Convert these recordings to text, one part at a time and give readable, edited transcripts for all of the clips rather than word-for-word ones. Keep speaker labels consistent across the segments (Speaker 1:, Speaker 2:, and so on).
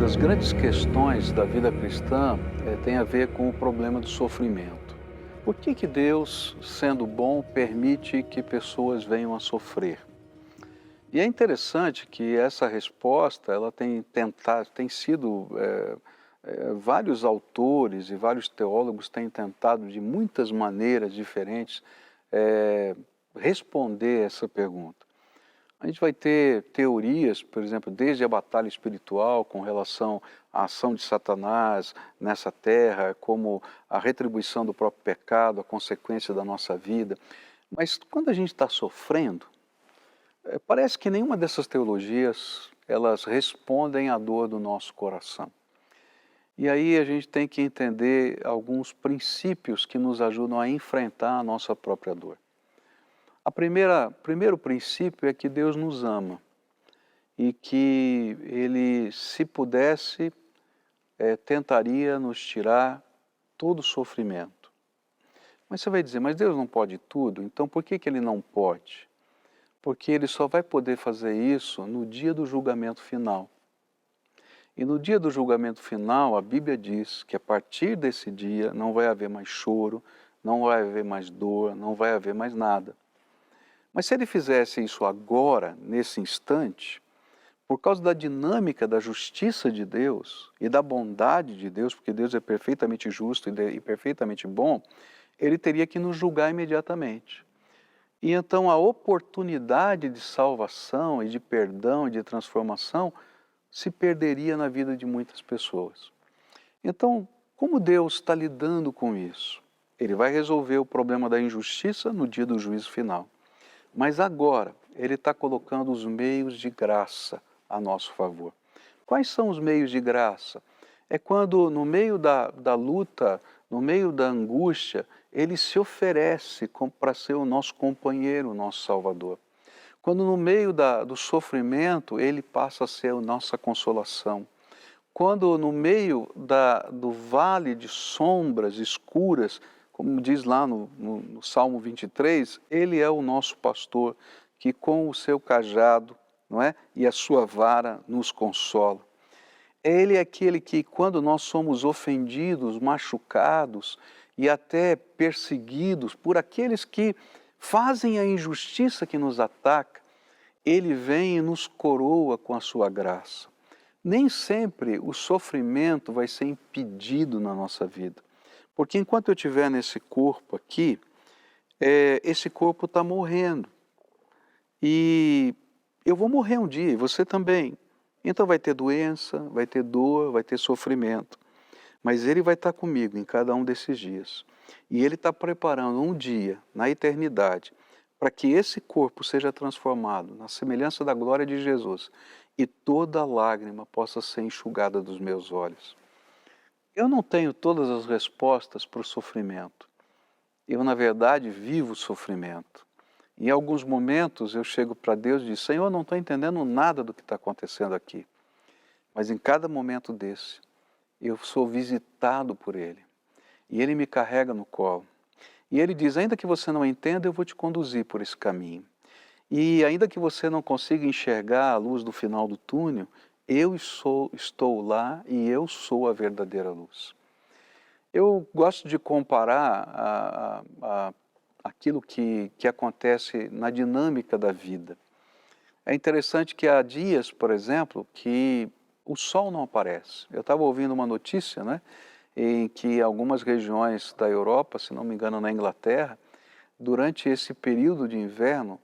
Speaker 1: das grandes questões da vida cristã tem a ver com o problema do sofrimento. Por que Deus, sendo bom, permite que pessoas venham a sofrer? E é interessante que essa resposta, ela tem sido, vários autores e vários teólogos têm tentado de muitas maneiras diferentes responder essa pergunta. A gente vai ter teorias, por exemplo, desde a batalha espiritual com relação à ação de Satanás nessa terra, como a retribuição do próprio pecado, a consequência da nossa vida. Mas quando a gente está sofrendo, parece que nenhuma dessas teologias, elas respondem à dor do nosso coração. E aí a gente tem que entender alguns princípios que nos ajudam a enfrentar a nossa própria dor. Primeiro princípio é que Deus nos ama e que Ele, se pudesse, tentaria nos tirar todo o sofrimento. Mas você vai dizer, mas Deus não pode tudo, então por que Ele não pode? Porque Ele só vai poder fazer isso no dia do julgamento final. E no dia do julgamento final, a Bíblia diz que a partir desse dia não vai haver mais choro, não vai haver mais dor, não vai haver mais nada. Mas se ele fizesse isso agora, nesse instante, por causa da dinâmica da justiça de Deus e da bondade de Deus, porque Deus é perfeitamente justo e perfeitamente bom, ele teria que nos julgar imediatamente. E então a oportunidade de salvação e de perdão e de transformação se perderia na vida de muitas pessoas. Então, como Deus está lidando com isso? Ele vai resolver o problema da injustiça no dia do juízo final. Mas agora, Ele está colocando os meios de graça a nosso favor. Quais são os meios de graça? É quando no meio da luta, no meio da angústia, Ele se oferece para ser o nosso companheiro, o nosso Salvador. Quando no meio do sofrimento, Ele passa a ser a nossa consolação. Quando no meio do vale de sombras escuras, como diz lá no Salmo 23, Ele é o nosso pastor, que com o seu cajado, não é? E a sua vara nos consola. Ele é aquele que, quando nós somos ofendidos, machucados e até perseguidos por aqueles que fazem a injustiça que nos ataca, Ele vem e nos coroa com a sua graça. Nem sempre o sofrimento vai ser impedido na nossa vida. Porque enquanto eu estiver nesse corpo aqui, esse corpo está morrendo. E eu vou morrer um dia, e você também. Então vai ter doença, vai ter dor, vai ter sofrimento. Mas Ele vai estar comigo em cada um desses dias. E Ele está preparando um dia, na eternidade, para que esse corpo seja transformado na semelhança da glória de Jesus e toda lágrima possa ser enxugada dos meus olhos. Eu não tenho todas as respostas para o sofrimento. Eu, na verdade, vivo o sofrimento. Em alguns momentos eu chego para Deus e digo, Senhor, eu não estou entendendo nada do que está acontecendo aqui. Mas em cada momento desse, eu sou visitado por Ele. E Ele me carrega no colo. E Ele diz, ainda que você não entenda, eu vou te conduzir por esse caminho. E ainda que você não consiga enxergar a luz do final do túnel, estou lá e eu sou a verdadeira luz. Eu gosto de comparar aquilo que acontece na dinâmica da vida. É interessante que há dias, por exemplo, que o sol não aparece. Eu estava ouvindo uma notícia, né, em que algumas regiões da Europa, se não me engano na Inglaterra, durante esse período de inverno,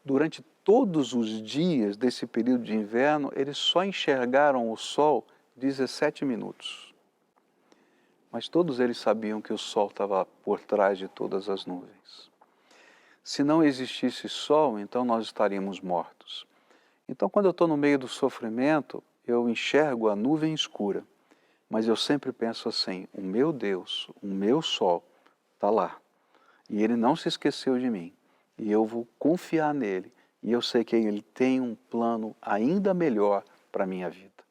Speaker 1: durante todos os dias desse período de inverno, eles só enxergaram o sol 17 minutos. Mas todos eles sabiam que o sol estava por trás de todas as nuvens. Se não existisse sol, então nós estaríamos mortos. Então, quando eu estou no meio do sofrimento, eu enxergo a nuvem escura, mas eu sempre penso assim, o meu Deus, o meu sol, está lá. E Ele não se esqueceu de mim. E eu vou confiar nele. E eu sei que Ele tem um plano ainda melhor para a minha vida.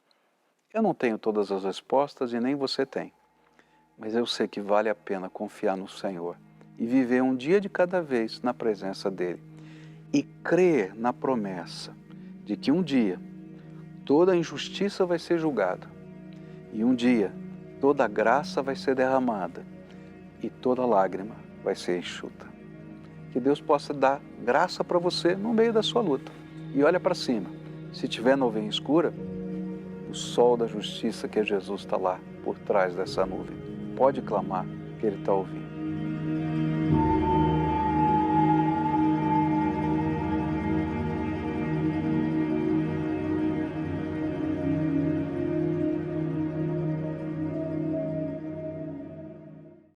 Speaker 1: Eu não tenho todas as respostas e nem você tem. Mas eu sei que vale a pena confiar no Senhor e viver um dia de cada vez na presença dEle. E crer na promessa de que um dia toda a injustiça vai ser julgada E um dia, toda a graça vai ser derramada e toda lágrima vai ser enxuta. Que Deus possa dar graça para você no meio da sua luta. E olha para cima. Se tiver nuvem escura, o sol da justiça, que é Jesus, está lá por trás dessa nuvem. Pode clamar, que Ele está ouvindo.